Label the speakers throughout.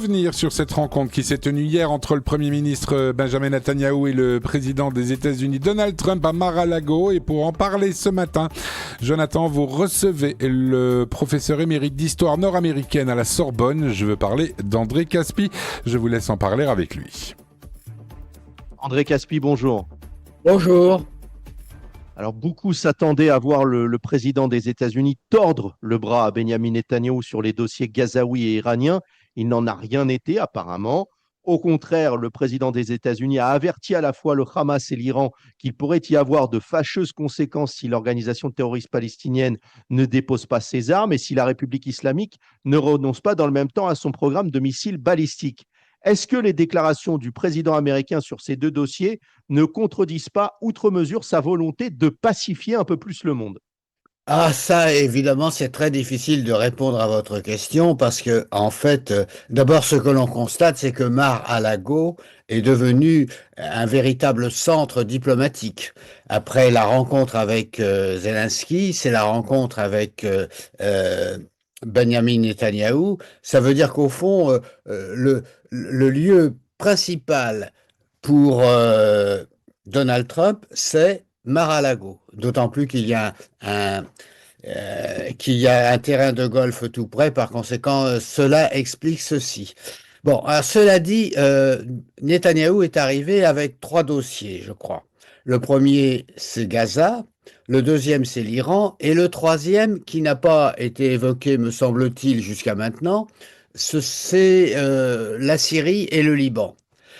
Speaker 1: Revenir sur cette rencontre qui s'est tenue hier entre le Premier ministre Benjamin Netanyahou et le président des États-Unis Donald Trump à Mar-a-Lago. Et pour en parler ce matin, Jonathan, vous recevez le professeur émérite d'histoire nord-américaine à la Sorbonne. Je veux parler d'André Caspi. Je vous laisse en parler avec lui.
Speaker 2: André Caspi, bonjour.
Speaker 3: Bonjour.
Speaker 2: Alors, beaucoup s'attendaient à voir le président des États-Unis tordre le bras à Benjamin Netanyahou sur les dossiers gazaouis et iraniens. Il n'en a rien été, apparemment. Au contraire, le président des États-Unis a averti à la fois le Hamas et l'Iran qu'il pourrait y avoir de fâcheuses conséquences si l'organisation terroriste palestinienne ne dépose pas ses armes et si la République islamique ne renonce pas dans le même temps à son programme de missiles balistiques. Est-ce que les déclarations du président américain sur ces deux dossiers ne contredisent pas outre mesure sa volonté de pacifier un peu plus le monde?
Speaker 3: Ah, ça, évidemment, c'est très difficile de répondre à votre question parce que, en fait, d'abord, ce que l'on constate, c'est que Mar-a-Lago est devenu un véritable centre diplomatique. Après la rencontre avec Zelensky, c'est la rencontre avec Benjamin Netanyahou. Ça veut dire qu'au fond, le lieu principal pour Donald Trump, c'est Mar-a-Lago. D'autant plus qu'il y a un terrain de golf tout près. Par conséquent, cela explique ceci. Bon, alors, cela dit, Netanyahou est arrivé avec trois dossiers, je crois. Le premier, c'est Gaza. Le deuxième, c'est l'Iran. Et le troisième, qui n'a pas été évoqué, me semble-t-il, jusqu'à maintenant, c'est la Syrie et le Liban.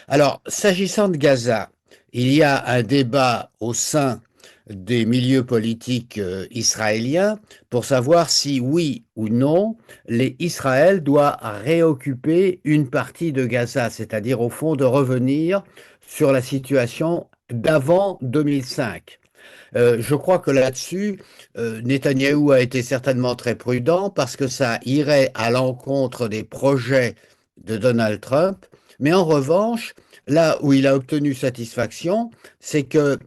Speaker 3: Alors, s'agissant de Gaza, il y a un débat au sein des milieux politiques israéliens pour savoir si oui ou non Israël doit réoccuper une partie de Gaza, c'est-à-dire au fond de revenir sur la situation d'avant 2005. Je crois que là-dessus, Netanyahou a été certainement très prudent parce que ça irait à l'encontre des projets de Donald Trump. Mais en revanche, là où il a obtenu satisfaction, c'est que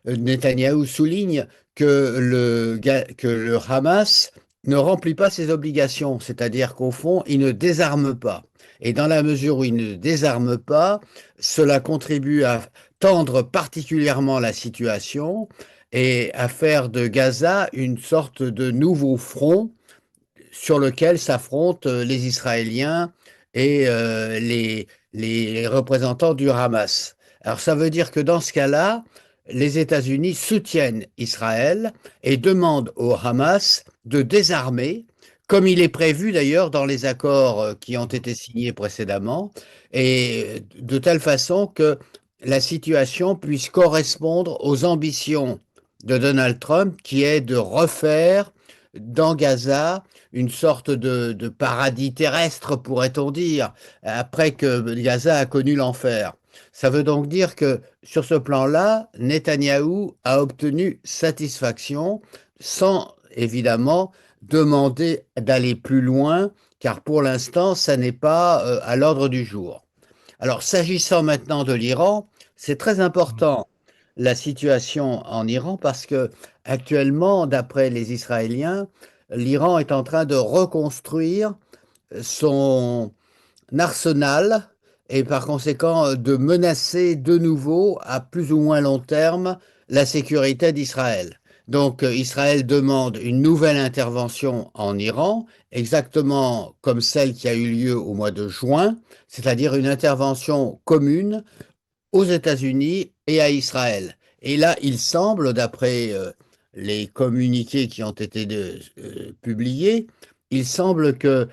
Speaker 3: Netanyahou souligne que le Hamas ne remplit pas ses obligations, c'est-à-dire qu'au fond, il ne désarme pas. Et dans la mesure où il ne désarme pas, cela contribue à tendre particulièrement la situation et à faire de Gaza une sorte de nouveau front sur lequel s'affrontent les Israéliens et les représentants du Hamas. Alors ça veut dire que dans ce cas-là, les États-Unis soutiennent Israël et demandent au Hamas de désarmer, comme il est prévu d'ailleurs dans les accords qui ont été signés précédemment, et de telle façon que la situation puisse correspondre aux ambitions de Donald Trump, qui est de refaire dans Gaza une sorte de paradis terrestre, pourrait-on dire, après que Gaza a connu l'enfer. Ça veut donc dire que sur ce plan-là, Netanyahou a obtenu satisfaction sans évidemment demander d'aller plus loin, car pour l'instant, ça n'est pas à l'ordre du jour. Alors, s'agissant maintenant de l'Iran, c'est très important la situation en Iran parce que actuellement, d'après les Israéliens, l'Iran est en train de reconstruire son arsenal et par conséquent de menacer de nouveau à plus ou moins long terme la sécurité d'Israël. Donc Israël demande une nouvelle intervention en Iran, exactement comme celle qui a eu lieu au mois de juin, c'est-à-dire une intervention commune aux États-Unis et à Israël. Et là, il semble, d'après les communiqués qui ont été publiés, il semble que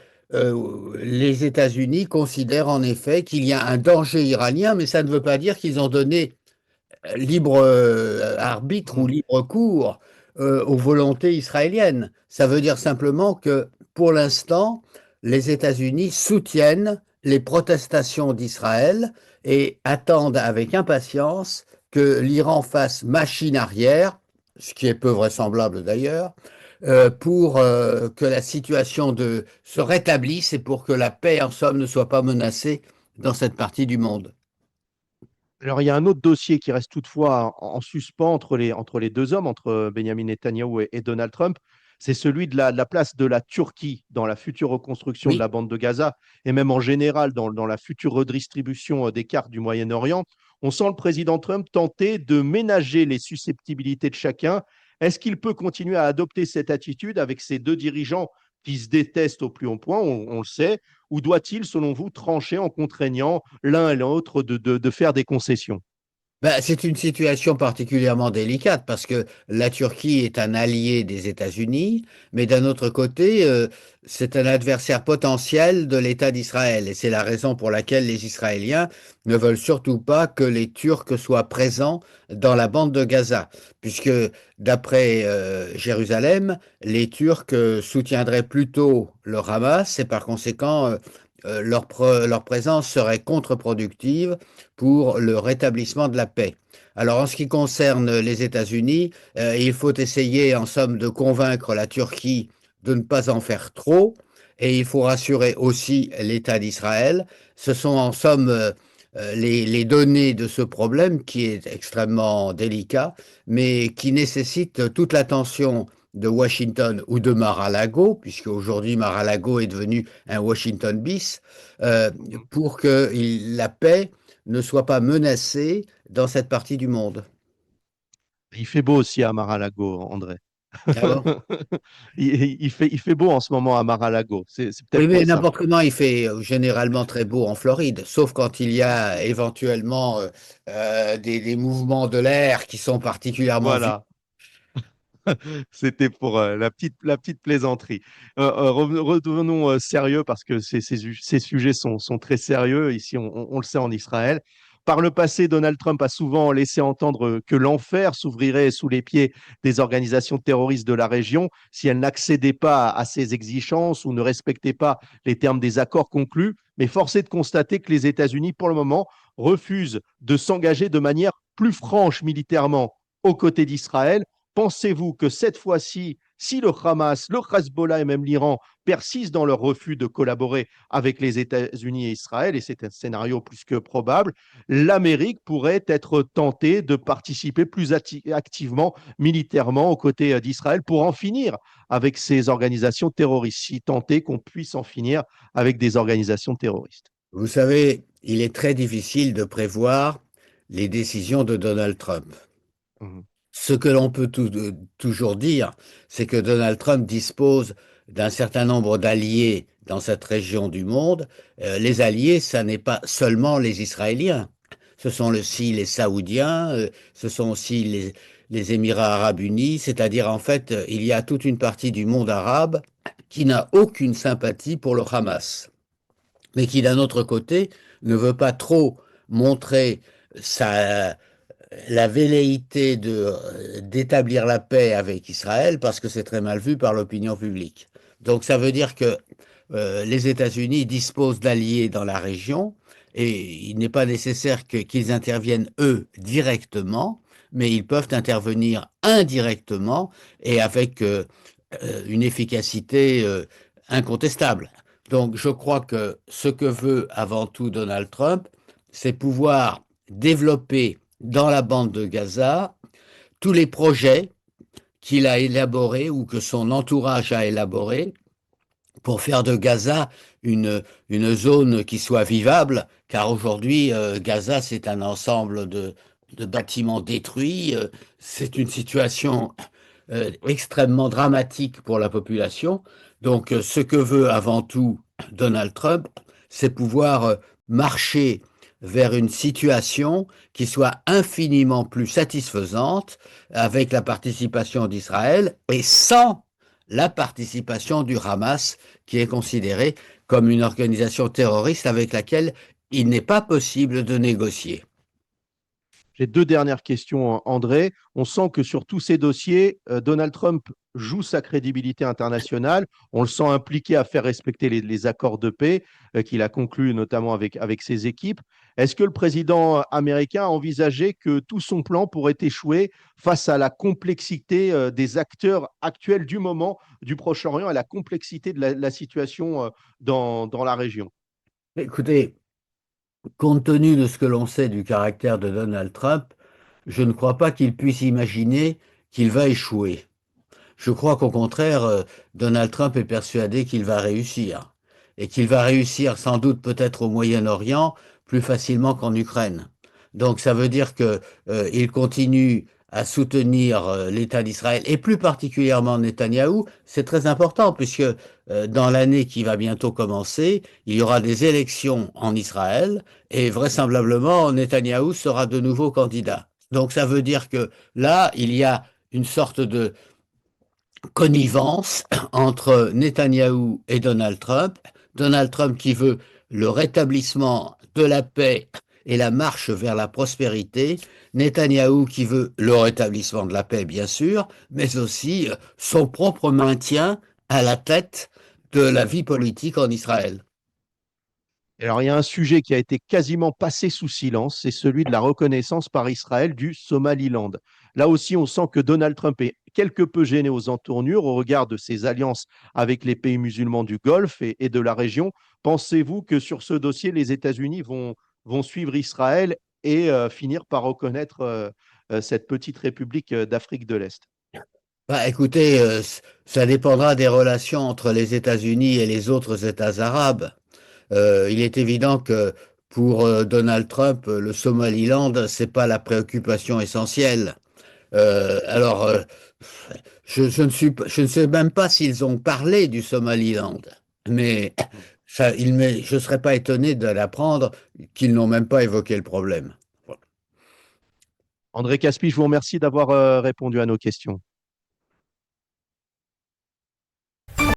Speaker 3: les États-Unis considèrent en effet qu'il y a un danger iranien, mais ça ne veut pas dire qu'ils ont donné libre arbitre ou libre cours aux volontés israéliennes. Ça veut dire simplement que pour l'instant, les États-Unis soutiennent les protestations d'Israël et attendent avec impatience que l'Iran fasse machine arrière, ce qui est peu vraisemblable d'ailleurs, pour que la situation se rétablisse et pour que la paix, en somme, ne soit pas menacée dans cette partie du monde.
Speaker 2: Alors, il y a un autre dossier qui reste toutefois en suspens entre les deux hommes, entre Benjamin Netanyahou et Donald Trump. c'est celui de la place de la Turquie dans la future reconstruction de
Speaker 3: Oui.
Speaker 2: la bande de Gaza et même en général dans la future redistribution des cartes du Moyen-Orient. On sent le président Trump tenter de ménager les susceptibilités de chacun. Est-ce qu'il peut continuer à adopter cette attitude avec ces deux dirigeants qui se détestent au plus haut point, on le sait, ou doit-il, selon vous, trancher en contraignant l'un et l'autre de faire des concessions?
Speaker 3: Ben, c'est une situation particulièrement délicate parce que la Turquie est un allié des États-Unis, mais d'un autre côté, c'est un adversaire potentiel de l'État d'Israël. Et c'est la raison pour laquelle les Israéliens ne veulent surtout pas que les Turcs soient présents dans la bande de Gaza, puisque d'après Jérusalem, les Turcs soutiendraient plutôt le Hamas et par conséquent, leur présence serait contre-productive pour le rétablissement de la paix. Alors, en ce qui concerne les États-Unis, il faut essayer, en somme, de convaincre la Turquie de ne pas en faire trop, et il faut rassurer aussi l'État d'Israël. Ce sont, en somme, les données de ce problème qui est extrêmement délicat, mais qui nécessite toute l'attention de Washington ou de Mar-a-Lago, puisque aujourd'hui Mar-a-Lago est devenu un Washington bis, pour que la paix ne soit pas menacée dans cette partie du monde.
Speaker 2: Il fait beau aussi à Mar-a-Lago, André.
Speaker 3: Ah bon?
Speaker 2: Il fait beau en ce moment à Mar-a-Lago. C'est
Speaker 3: Oui,
Speaker 2: peut-être
Speaker 3: mais
Speaker 2: pour ça.
Speaker 3: n'importe comment, il fait généralement très beau en Floride, sauf quand il y a éventuellement des mouvements de l'air qui sont particulièrement violents.
Speaker 2: Voilà. C'était pour la petite plaisanterie. Redevenons sérieux parce que ces sujets sont très sérieux. Ici, on le sait en Israël. Par le passé, Donald Trump a souvent laissé entendre que l'enfer s'ouvrirait sous les pieds des organisations terroristes de la région si elles n'accédaient pas à ses exigences ou ne respectaient pas les termes des accords conclus. Mais force est de constater que les États-Unis, pour le moment, refusent de s'engager de manière plus franche militairement aux côtés d'Israël. Pensez-vous que cette fois-ci, si le Hamas, le Hezbollah et même l'Iran persistent dans leur refus de collaborer avec les États-Unis et Israël, et c'est un scénario plus que probable, l'Amérique pourrait être tentée de participer plus activement militairement aux côtés d'Israël pour en finir avec ces organisations terroristes, si tant est qu'on puisse en finir avec des organisations terroristes?
Speaker 3: Vous savez, il est très difficile de prévoir les décisions de Donald Trump.
Speaker 2: Mhm.
Speaker 3: Ce que l'on peut toujours dire, c'est que Donald Trump dispose d'un certain nombre d'alliés dans cette région du monde. Les alliés, ça n'est pas seulement les Israéliens. Ce sont aussi les Saoudiens, ce sont aussi les Émirats arabes unis, c'est-à-dire en fait, il y a toute une partie du monde arabe qui n'a aucune sympathie pour le Hamas, mais qui d'un autre côté ne veut pas trop montrer sa, la velléité d'établir la paix avec Israël parce que c'est très mal vu par l'opinion publique. Donc ça veut dire que les États-Unis disposent d'alliés dans la région et il n'est pas nécessaire qu'ils interviennent eux directement, mais ils peuvent intervenir indirectement et avec une efficacité incontestable. Donc je crois que ce que veut avant tout Donald Trump, c'est pouvoir développer dans la bande de Gaza tous les projets qu'il a élaborés ou que son entourage a élaborés pour faire de Gaza une zone qui soit vivable, car aujourd'hui, Gaza, c'est un ensemble de bâtiments détruits. C'est une situation extrêmement dramatique pour la population. Donc, ce que veut avant tout Donald Trump, c'est pouvoir marcher vers une situation qui soit infiniment plus satisfaisante avec la participation d'Israël et sans la participation du Hamas, qui est considérée comme une organisation terroriste avec laquelle il n'est pas possible de négocier.
Speaker 2: J'ai deux dernières questions, André. On sent que sur tous ces dossiers, Donald Trump joue sa crédibilité internationale. On le sent impliqué à faire respecter les accords de paix qu'il a conclus notamment avec ses équipes. Est-ce que le président américain a envisagé que tout son plan pourrait échouer face à la complexité des acteurs actuels du moment du Proche-Orient et la complexité de la situation dans la région?
Speaker 3: Écoutez, compte tenu de ce que l'on sait du caractère de Donald Trump, je ne crois pas qu'il puisse imaginer qu'il va échouer. Je crois qu'au contraire, Donald Trump est persuadé qu'il va réussir. Et qu'il va réussir sans doute peut-être au Moyen-Orient plus facilement qu'en Ukraine. Donc ça veut dire que, il continue à soutenir l'État d'Israël et plus particulièrement Netanyahou. C'est très important puisque dans l'année qui va bientôt commencer, il y aura des élections en Israël et vraisemblablement Netanyahou sera de nouveau candidat. Donc ça veut dire que là, il y a une sorte de connivence entre Netanyahou et Donald Trump. Donald Trump qui veut le rétablissement de la paix et la marche vers la prospérité. Netanyahou qui veut le rétablissement de la paix, bien sûr, mais aussi son propre maintien à la tête de la vie politique en Israël.
Speaker 2: Alors, il y a un sujet qui a été quasiment passé sous silence, c'est celui de la reconnaissance par Israël du Somaliland. Là aussi, on sent que Donald Trump est quelque peu gêné aux entournures au regard de ses alliances avec les pays musulmans du Golfe et de la région. Pensez-vous que sur ce dossier, les États-Unis vont suivre Israël et finir par reconnaître cette petite république d'Afrique de l'Est?
Speaker 3: Bah, écoutez, ça dépendra des relations entre les États-Unis et les autres États arabes. Il est évident que pour Donald Trump, le Somaliland, c'est pas la préoccupation essentielle. Alors, je ne sais même pas s'ils ont parlé du Somaliland, mais je ne serais pas étonné de l'apprendre qu'ils n'ont même pas évoqué le problème.
Speaker 2: André Caspi, je vous remercie d'avoir répondu à nos questions.